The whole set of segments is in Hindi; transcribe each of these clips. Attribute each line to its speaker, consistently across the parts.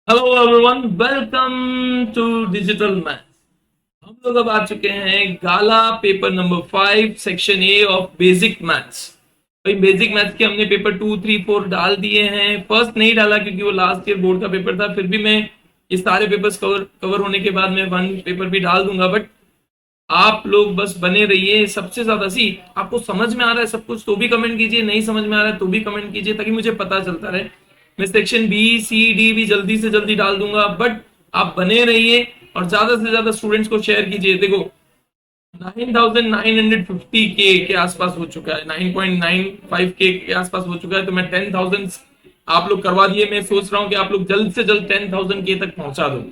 Speaker 1: Hello everyone, welcome to digital maths. हम लोग अब आ चुके हैं गाला paper number 5 section A of basic maths. भाई बेसिक मैथ्स के हमने पेपर 2, 3, 4 डाल दिए हैं। फर्स्ट नहीं डाला क्योंकि वो लास्ट ईयर बोर्ड का पेपर था। फिर भी मैं ये सारे पेपर्स कवर होने के बाद मैं वन पेपर भी डाल दूंगा। बट आप लोग बस बने रहिए। सबसे ज्यादा सी आपको समझ में आ रहा है सब कुछ तो भी कमेंट कीजिए, नहीं समझ में आ रहा है तो भी कमेंट कीजिए, ताकि मुझे पता चलता रहे। मैं सेक्शन बी सी डी भी जल्दी से जल्दी डाल दूंगा। बट आप बने रहिए और ज्यादा से ज्यादा स्टूडेंट्स को शेयर कीजिए। देखो 9,950 के आसपास हो चुका है, 9.95 के आसपास हो चुका है। तो मैं 10,000 आप लोग करवा दिए। मैं सोच रहा हूँ कि आप लोग जल्द से जल्द 10,000 के तक पहुंचा दो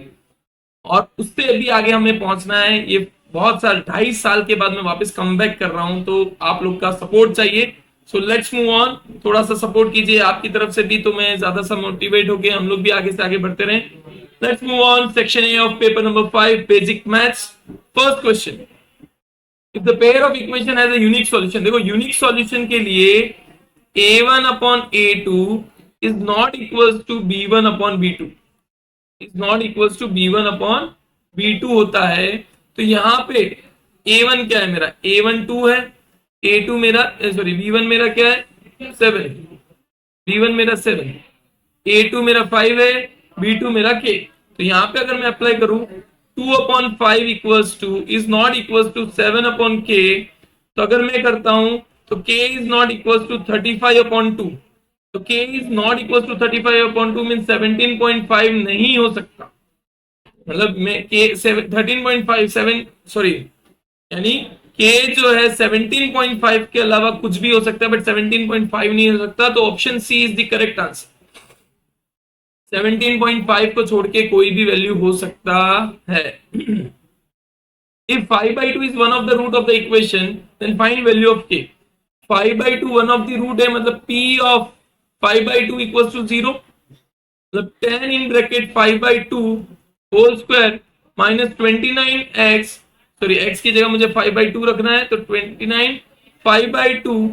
Speaker 1: और उससे भी आगे हमें पहुंचना है। ये बहुत साल 2.5 साल के बाद मैं वापस कम बैक कर रहा हूं, तो आप लोग का सपोर्ट चाहिए। So let's move on. थोड़ा सा सपोर्ट कीजिए आपकी तरफ से भी, तो मैं ज्यादा सा मोटिवेट होके हम लोग भी आगे से आगे बढ़ते रहें। Let's move on. Section A of paper number 5 basic maths. First question, if the pair of equation has a unique solution. देखो यूनिक सॉल्यूशन के लिए a1 upon a2 is not equal to b1 upon b2 is not equal to b1 upon b2 होता है। तो यहां पे a1 क्या है मेरा, a1 2 है, a2 मेरा सॉरी b1 मेरा क्या है 7, b1 मेरा 7, a2 मेरा 5 है, b2 मेरा k। तो यहां पे अगर मैं अप्लाई करूं 2 upon 5 equals to is not equals to 7 upon k। तो अगर मैं करता हूं तो k is not equals to 35 upon 2। तो k is not equals to 35 upon 2 mean 17.5 नहीं हो सकता। मतलब मैं के 13.57 सॉरी, यानी के जो है 17.5 के अलावा कुछ भी हो सकता है, बट 17.5 नहीं हो सकता। तो option c is the correct answer. 17.5 को छोड़ के कोई भी वैल्यू हो सकता है। If 5 by 2 is one of the root of the equation, then find value of k. 5 by 2 one of the root है, मतलब p of 5 by 2 equals to 0। मतलब 10 in bracket 5 by 2 whole square minus 29x, sorry x की जगह मुझे 5 by 2 रखना है, तो 29 5 by 2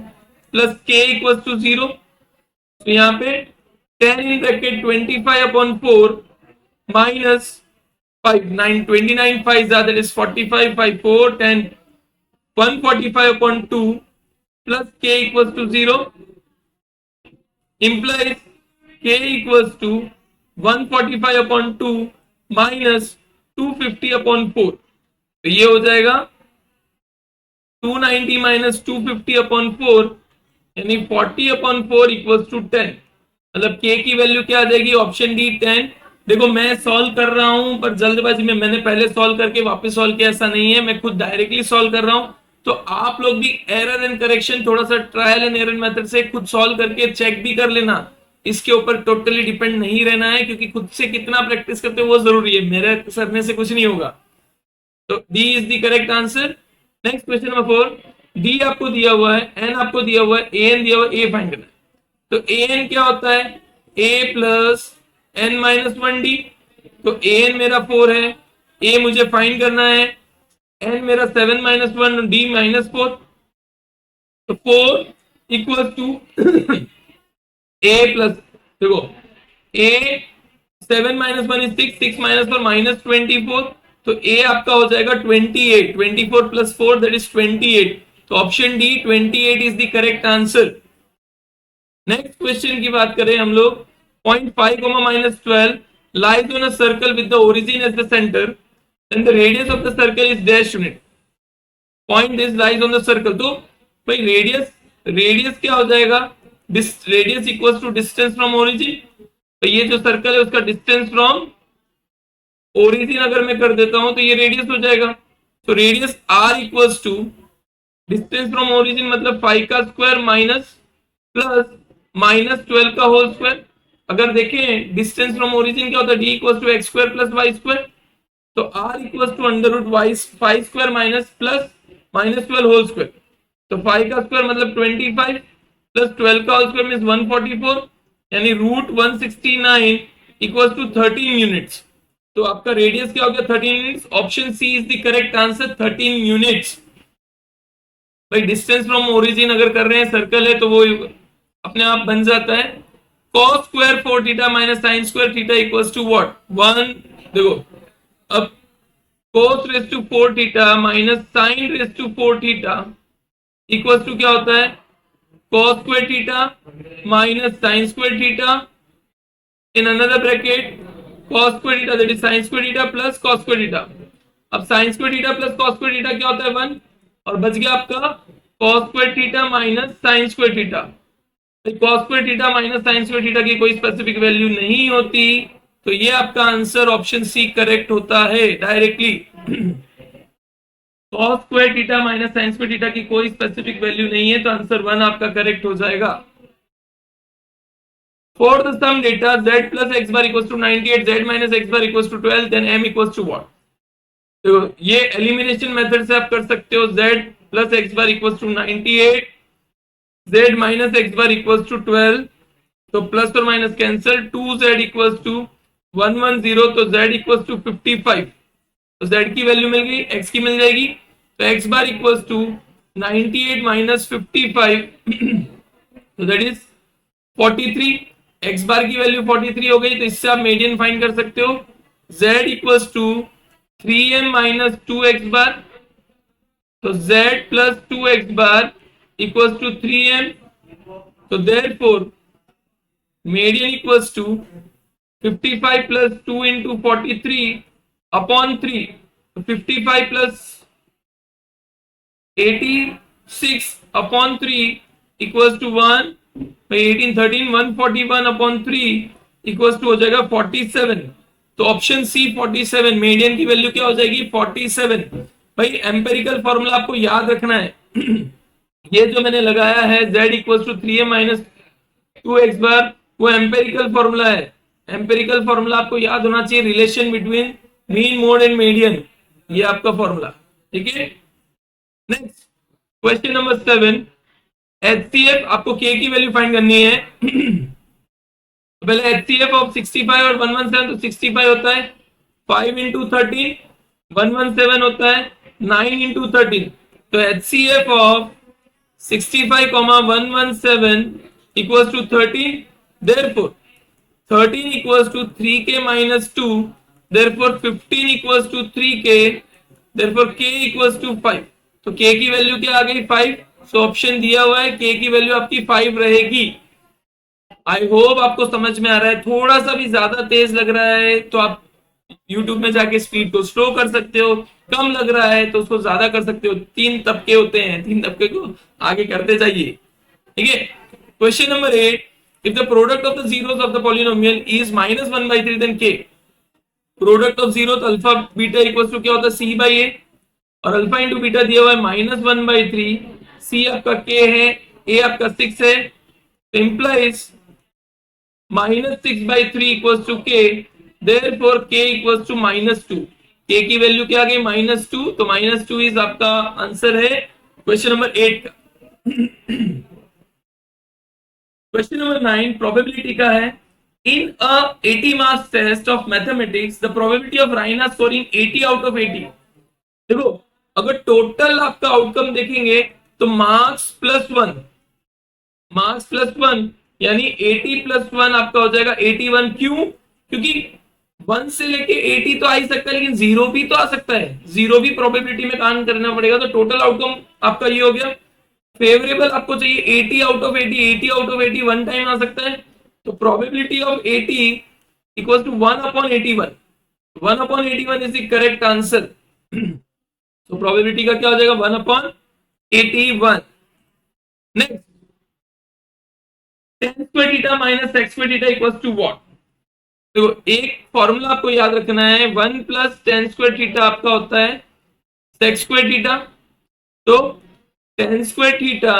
Speaker 1: plus k equals to 0। तो यहाँ पे 10 in bracket 25 upon 4 minus 5 9 29 5 that is 45 5 4 10 145 upon 2 plus k equals to 0 implies k equals to 145 upon 2 minus 250 upon 4। तो ये हो जाएगा 290 माइनस 250 अपॉन 4, यानी 40 अपॉन 4 इक्वल्स टू 10। मतलब k की वैल्यू क्या आ जाएगी, ऑप्शन डी 10। देखो मैं सॉल्व कर रहा हूं पर जल्दबाजी में, मैंने पहले सॉल्व करके वापस सॉल्व किया ऐसा नहीं है, मैं खुद डायरेक्टली सॉल्व कर रहा हूं। तो आप लोग भी एरर एंड करेक्शन थोड़ा सा ट्रायल एंड एरर मेथड से खुद सॉल्व करके चेक भी कर लेना। इसके ऊपर टोटली डिपेंड नहीं रहना है, क्योंकि खुद से कितना प्रैक्टिस करते हो वो जरूरी है, मेरे करने से कुछ नहीं होगा। तो D is the correct answer. Next question number 4। D आपको दिया हुआ है, एन आपको दिया हुआ है, ए एन दिया हुआ है, ए फाइंड करना है। तो ए एन क्या होता है, a plus n minus one d. तो ए एन मेरा 4 है, ए मुझे फाइंड करना है, एन मेरा 7 माइनस वन, डी माइनस 4। तो 4 इक्वल टू ए प्लस, देखो ए 7 minus one is 6, 6 minus 4 minus 24। तो ए आपका हो जाएगा 28, 24 प्लस 4 दैट इज 28। तो option D 28 is the correct answer. Next question की बात करें हम लोग, 0.5 minus 12 lies on a circle with the origin as the center, then the radius of the circle is dash unit. Point this lies on the circle। तो भाई रेडियस, रेडियस क्या हो जाएगा, radius equals to distance from origin. तो ये जो सर्कल है उसका डिस्टेंस फ्रॉम ओरिजिन अगर मैं कर देता हूं तो ये रेडियस हो जाएगा। तो radius r equals to distance from origin, मतलब 5 का स्क्वायर माइनस प्लस माइनस 12 का होल स्क्वायर। अगर देखें डिस्टेंस फ्रॉम ओरिजिन क्या होता है, d equals to x square plus y square. तो r equals to under root y 5 square minus plus minus 12 whole square. तो 5 का स्क्वायर मतलब 25 प्लस 12 का होल स्क्वायर मींस 144, यानी रूट 169 इक्वल्स टू 13 यूनिट्स। तो आपका रेडियस क्या हो गया 13 units. Option c is the correct answer, 13 units. भाई डिस्टेंस फ्रॉम ओरिजिन अगर कर रहे हैं, सर्कल है, तो वो अपने आप बन जाता है cos square 4 theta minus sine square theta equals to what 1। देखो अब cos raise to 4 theta minus sine raise to 4 theta equals to क्या होता है cos square theta minus sine square theta in another bracket cos square theta that is sin square theta plus cos square theta। अब sin square theta plus cos square theta क्या होता है 1 और बच गया आपका cos square theta minus sin square theta। cos square theta minus sin square theta की कोई स्पेसिफिक वैल्यू नहीं होती तो ये आपका आंसर ऑप्शन सी करेक्ट होता है directly. cos square theta minus sin square theta की कोई स्पेसिफिक वैल्यू नहीं है तो आंसर 1 आपका करेक्ट हो जाएगा। For the sum data z plus x bar equals to 98, z minus x bar equals to 12, then m equals to what? तो ये एलिमिनेशन मेथड से आप कर सकते हो z plus x bar equals to 98, z minus x bar equals to 12, तो प्लस और minus cancel 2z equals to 110 तो z equals to 55 तो z की वैल्यू मिल गई x की मिल जाएगी तो x bar equals to 98 minus 55 तो दैट इज 43। x बार की वैल्यू 43 हो गई तो इससे आप मीडियन फाइंड कर सकते हो z equals to 3m minus 2x bar तो z plus 2x bar equals to 3m तो therefore median equals to 55 plus 2 into 43 upon 3 तो 55 plus 86 upon 3 equals to 1 18 13 141 upon 3 equals to हो जाएगा 47 तो ऑप्शन सी 47 मीडियन की वैल्यू क्या हो जाएगी 47। भाई एम्पेरिकल फॉर्मूला आपको याद रखना है ये जो मैंने लगाया है z equals to 3m minus 2x bar वो एम्पेरिकल फॉर्मूला है। एम्पेरिकल फॉर्मूला आपको याद होना चाहिए relation between mean mode and median ये आपका फॉर्मूला ठीक है। नेक्स्ट क्वेश्चन नंबर 7 HCF आपको k की वैल्यू फाइंड करनी है तो पहले HCF ऑफ 65 और 117 तो 65 होता है 5 इंटू 13 117 होता है 9 इंटू 13 तो HCF of 65 117 equals to 13 therefore 13 equals to 3k minus 2 therefore 15 equals to 3k therefore k equals to 5 तो k की वैल्यू क्या आ गई 5 सो ऑप्शन दिया हुआ है k की वैल्यू आपकी 5 रहेगी। आई होप आपको समझ में आ रहा है थोड़ा सा भी ज्यादा तेज लग रहा है तो आप YouTube में जाके स्पीड को स्लो कर सकते हो कम लग रहा है तो उसको ज्यादा कर सकते हो 3 तबके होते हैं 3 तबके को आगे करते जाइए ठीक है। Question number 8 if the product of the zeros of the polynomial is -1/3 then k product of zero तो अल्फा बीटा इक्वल्स टू क्या होता है c बाई a और अल्फा इंटू बीटा दिया हुआ है -1/3 c आपका k है a आपका 6 है तो implies -6/3 equals to k therefore k equals to -2 k की वैल्यू क्या आ गई -2 तो -2 इज आपका आंसर है क्वेश्चन नंबर 8 का। क्वेश्चन नंबर 9 प्रोबेबिलिटी का है in a 80 marks test of mathematics the probability of Raina scoring 80 out of 80। देखो अगर टोटल आपका आउटकम देखेंगे तो मार्क्स प्लस 1 यानी 80 प्लस 1 आपका हो जाएगा 81। क्यों? क्योंकि 1 से लेके 80 तो आ ही सकता है लेकिन 0 भी तो आ सकता है 0 भी प्रोबेबिलिटी में काम करना पड़ेगा तो टोटल आउटकम आपका ये हो गया फेवरेबल आपको चाहिए 80 out of 80 80 out of 80 one time आ सकता है तो probability of 80 equals to 1/81 1/81 is the correct answer. तो प्रोबेबिलिटी का क्या हो जाएगा 1/81। Next tan square theta minus sec square theta equals to what. देखो एक फॉर्मूला आपको याद रखना है 1 प्लस tan स्क्वायर थीटा आपका होता है sec स्क्वायर थीटा तो tan square theta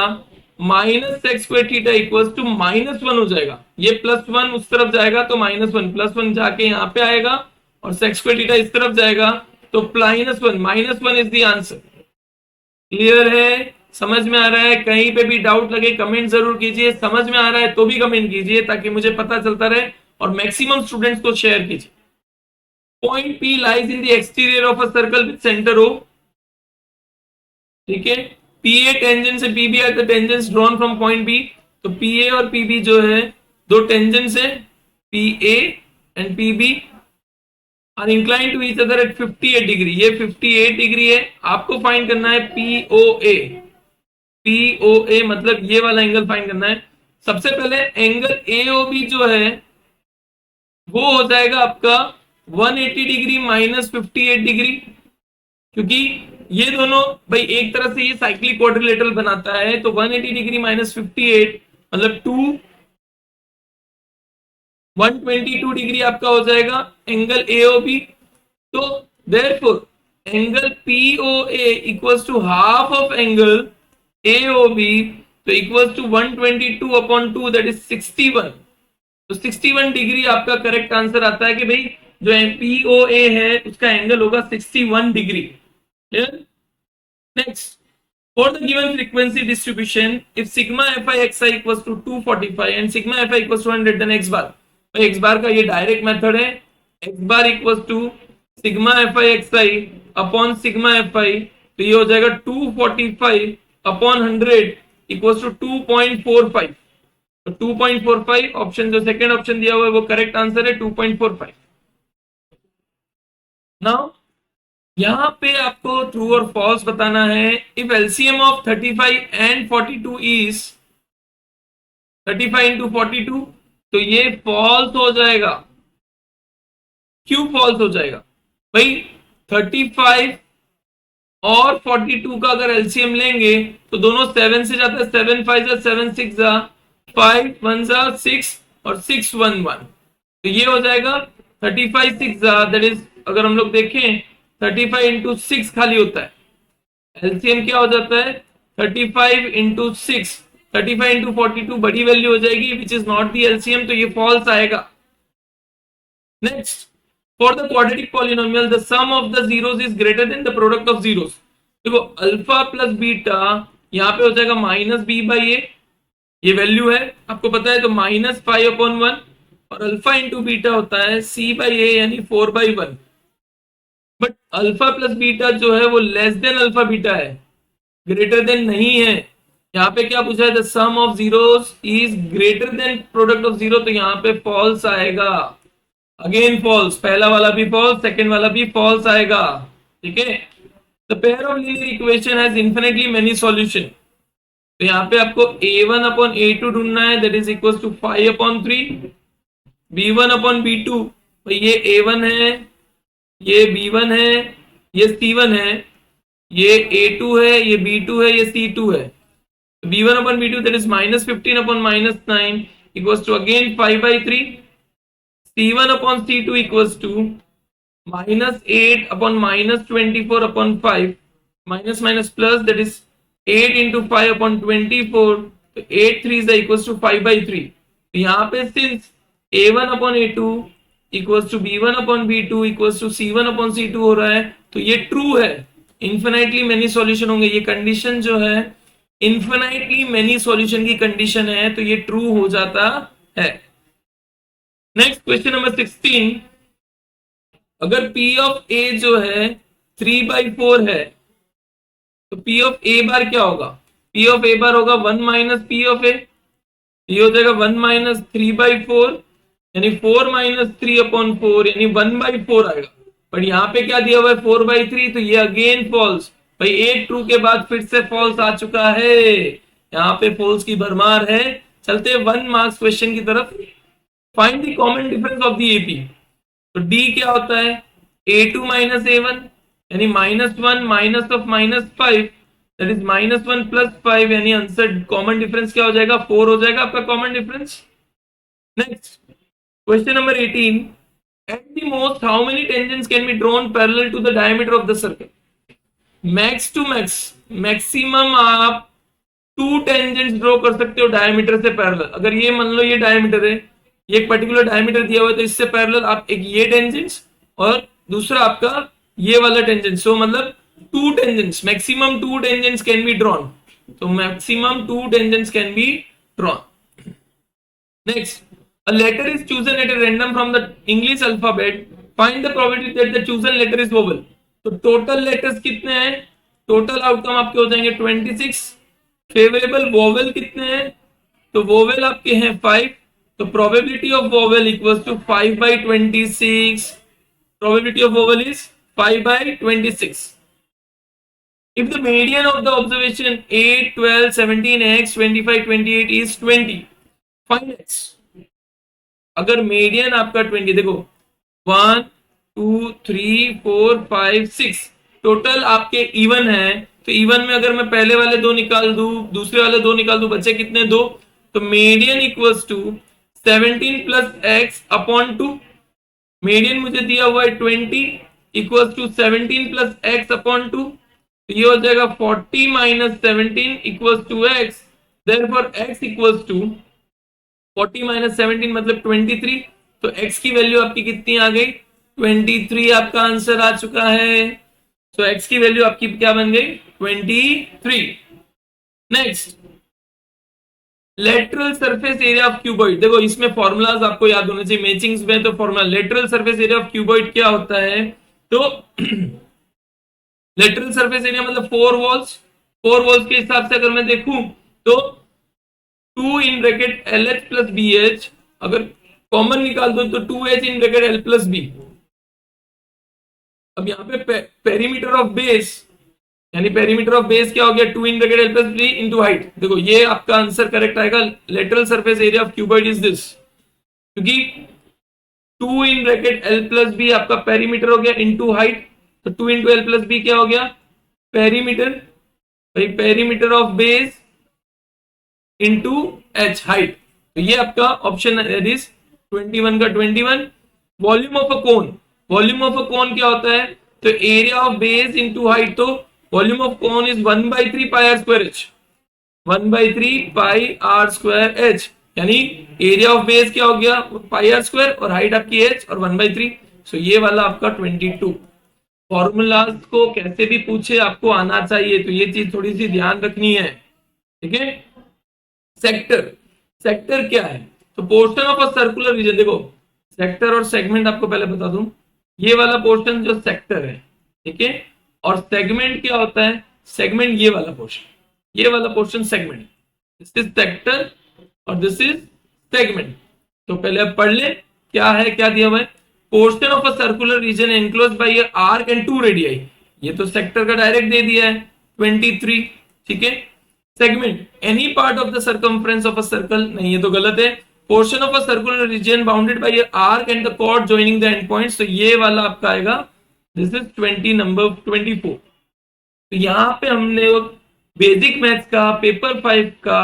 Speaker 1: minus sec square theta equals to -1 हो जाएगा। ये +1 उस तरफ जाएगा तो -1 +1 जाके यहाँ पे आएगा और sec स्क्वायर थीटा इस तरफ जाएगा तो -1 इज द आंसर। क्लियर है? समझ में आ रहा है? कहीं पे भी डाउट लगे कमेंट जरूर कीजिए, समझ में आ रहा है तो भी कमेंट कीजिए ताकि मुझे पता चलता रहे और मैक्सिमम स्टूडेंट्स को शेयर कीजिए। Point P lies in the exterior of a circle with centre O। ठीक है, PA टेंजेंट से PB are the tangents drawn from point B तो PA और PB जो है दो टेंजेंट्स है P A and P B are inclined to each other at 58 degree, ये 58 डिग्री है। आपको फाइंड करना है पीओए। पीओए मतलब ये वाला एंगल फाइंड करना है। सबसे पहले एंगल एओबी जो है वो हो जाएगा आपका 180 डिग्री माइनस 58 डिग्री, क्योंकि ये दोनों भाई एक तरह से ये साइक्लिक क्वाड्रिलेटरल बनाता है, तो 180 डिग्री माइनस 58 मतलब 122 डिग्री आपका हो जाएगा एंगल एओबी। तो therefore angle POA equals to half of angle AOB, तो equals to 122 upon 2 that is 61। तो 61 डिग्री आपका करेक्ट आंसर आता है कि भाई जो पीओए है उसका एंगल होगा 61 degree. Clear? Next, for the given frequency distribution, if sigma fi xi equals to 245 and sigma fi equals to 100, then x bar, भाई x bar का ये डायरेक्ट मेथड है। x bar equals to sigma fi xi upon sigma fi, तो ये हो जाएगा 245 अपॉन 100 इक्वल्स टू 2.45। तो 2.45 ऑप्शन जो सेकंड ऑप्शन दिया हुआ है वो करेक्ट आंसर है 2.45। नाउ यहां पे आपको ट्रू और फॉल्स बताना है। If LCM of 35 and 42 is 35 into 42, तो ये फॉल्स हो जाएगा। क्यों फॉल्स हो जाएगा भाई? 35 और 42 का अगर एलसीएम लेंगे तो दोनों 7 से जाता है, 7 5 जा 7 6 जा 5 1 जा 6 और 6 1 1, तो ये हो जाएगा 35 6 जा, दैट इज अगर हम लोग देखें 35 इंटू 6 खाली होता है, एलसीएम क्या हो जाता है 35 इंटू 6, 35 इंटू 42 बड़ी वैल्यू हो जाएगी which is not the LCM, तो ये फॉल्स आएगा। Next, for the quadratic polynomial the sum of the zeros is greater than the product of zeros. देखो अल्फा प्लस बीटा यहाँ पे हो जाएगा माइनस बी बाई ए, ये वैल्यू है आपको पता है, तो माइनस 5/1 और अल्फा इंटू बीटा होता है सी बाई ए यानी 4/1। बट अल्फा प्लस बीटा जो है वो लेस देन अल्फा बीटा है, ग्रेटर देन नहीं है। यहाँ पे क्या पूछा है? The sum of zeros is greater than product of zero, तो यहाँ पे फॉल्स आएगा। अगेन फॉल्स, पहला वाला भी फॉल्स, सेकंड वाला भी फॉल्स आएगा। ठीक है, the pair of linear equation has infinitely many solution, तो यहाँ पे आपको a1 अपॉन a2 ढूंढना है, that is equal to 5/3, b1 upon b2, तो ये a1 है, ये b1 है, ये c1 है, ये a2 है, ये b2 है, ये c2 है। b1 upon b2 that is minus 15 upon minus 9 equals to again 5/3, c1 upon c2 equals to minus 8 upon minus 24 upon 5, minus minus plus that is 8 into 5 upon 24, तो 8 3 is equals to 5/3। तो यहाँ पे since a1 upon a2 equals to b1 upon b2 equals to c1 upon c2 हो रहा है, तो ये ट्रू है, इन्फिनाइटली मेनी सॉल्यूशन होंगे। ये कंडीशन जो है इन्फिनाइटली मेनी सॉल्यूशन की कंडीशन है, तो ये ट्रू हो जाता है। नेक्स्ट क्वेश्चन नंबर 16, अगर P ऑफ A जो है 3/4 है, तो P ऑफ A बार क्या होगा? P ऑफ A बार होगा 1 माइनस P ऑफ A, ये हो जाएगा 1 माइनस 3/4 यानी 4 माइनस 3/4 यानी 1/4 आएगा। पर यहाँ पे क्या दिया हुआ है 4/3, तो ये अगेन फॉल्स। भाई एक ट्रू के बाद फिर से फॉल्स आ चुका है, यहाँ पे फॉल्स की भरमार है। चलते 1 मार्क्स क्वेश्चन की तरफ। Find the common difference of the AP, तो डी क्या होता है a2 माइनस a1 यानी -1 minus of -5 that is -1 plus 5 यानी आंसर कॉमन डिफरेंस क्या हो जाएगा 4 हो जाएगा आपका common difference. Next question number 18, at the most how many tangents can be drawn parallel to the diameter of the circle? Max to max maximum आप 2 टेंजेंट्स ड्रॉ कर सकते हो डायमीटर से पैरेलल। अगर ये मान लो ये डायमीटर है, ये एक पर्टिकुलर डायमीटर दिया हुआ है, तो इससे पैरेलल आप एक ये टेंजेंट्स और दूसरा आपका ये वाला टेंजेंट, सो मतलब 2 tangents, maximum 2 tangents can be drawn, तो maximum 2 tangents can be drawn. Next, a letter is chosen at a random from the English alphabet, find the probability that the chosen letter is vowel। तो टोटल लेटर्स कितने हैं? टोटल आउटकम आपके हो जाएंगे 26। फेवरेबल वोवेल कितने हैं? तो वोवेल आपके हैं 5, तो probability of vowel equals to 5/26. Probability of vowel is 5/26. If the median of the observation 8, 12, 17x, 25, 28 is 20, find x. अगर मीडियन आपका 20, देखो 1, 2, 3, 4, 5, 6 टोटल आपके इवन है, तो इवन में अगर मैं पहले वाले दो निकाल दूं, दूसरे वाले दो निकाल दूं, बचे कितने? दो। तो median equals to 17 plus x upon 2। Median मुझे दिया हुआ है 20 equals to 17 plus x upon 2। तो ये हो जाएगा 40 minus 17 equals to x. Therefore x equals to 40 minus 17 मतलब 23। तो x की वैल्यू आपकी कितनी आ गई? 23 आपका आंसर आ चुका है। तो x की वैल्यू आपकी क्या बन गई? 23। Next, lateral surface area of cuboid. देखो इसमें फॉर्मूलाज आपको याद होने चाहिए, मैचिंग्स में तो formula lateral surface area of cuboid क्या होता है? तो लेटरल सरफेस एरिया मतलब फोर वॉल्स के हिसाब से अगर मैं देखूं तो 2 in bracket L H plus B H, अगर कॉमन निकाल दो तो 2h in bracket L plus B. अब यहाँ पे पेरीमीटर ऑफ बेस, यानी पेरीमीटर ऑफ बेस क्या हो गया? 2 in bracket L plus B into height. देखो ये आपका आंसर करेक्ट आएगा। Lateral surface area of cuboid is this, क्योंकि 2 in bracket L plus B आपका पेरीमीटर हो गया इंटू हाइट। तो 2 इंटू एल प्लस बी क्या हो गया? पेरीमीटर। भाई perimeter of base into h height. तो ये आपका ऑप्शन है 21 का 21। Volume of a cone, volume of a cone क्या होता है? तो area of base into height. तो volume of cone is 1/3 pi r square h, 1/3 pi r square h, यानी एरिया ऑफ बेस क्या हो गया? पाई आर स्क्वायर और हाइट आपकी एच और 1/3। सो ये वाला आपका 22। फॉर्मूलाज को कैसे भी पूछे आपको आना चाहिए, तो ये चीज थोड़ी सी ध्यान रखनी है, ठीक है। सेक्टर, सेक्टर क्या है? तो portion of a circular reason. देखो सेक्टर और सेगमेंट आपको पहले बता दूं, ये वाला पोर्शन जो सेक्टर है, ठीक है, और सेगमेंट क्या होता है? सेगमेंट ये वाला पोर्शन, ये वाला portion segment. This is sector और दिस इज सेगमेंट। तो पहले आप पढ़ ले क्या है, क्या दिया हुआ है। Portion of a circular reason enclosed bye a arc and 2 radii, ये तो सेक्टर का डायरेक्ट दे दिया है 23, ठीक है। Segment, any part of the circumference of a circle, नहीं ये तो गलत है। Portion of a circular region bounded by a arc and the chord joining the end points, तो ये वाला आपका आएगा, दिस इज 20 नंबर 24। तो यहाँ पे हमने बेसिक मैथ्स का पेपर 5 का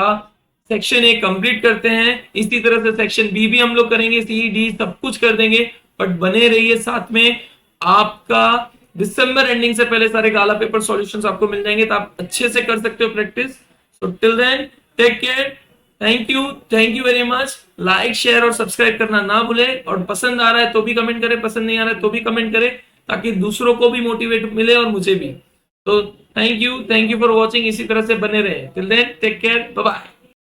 Speaker 1: सेक्शन ए कंप्लीट करते हैं। इसी तरह से सेक्शन बी भी हम लोग करेंगे, सी डी सब कुछ कर देंगे, बट बने रहिए साथ में। आपका दिसंबर एंडिंग से पहले सारे गाला पेपर सॉल्यूशंस आपको मिल जाएंगे, तो आप अच्छे से कर सकते हो practice. So till then take care, thank you very much. Like share और सब्सक्राइब करना ना भूले, और पसंद आ रहा है तो भी कमेंट करें, पसंद नहीं आ रहा है तो भी कमेंट करें, ताकि दूसरों को भी मोटिवेट मिले और मुझे भी। तो थैंक यू फॉर वॉचिंग। इसी तरह से बने रहे। Till then take care, bye bye.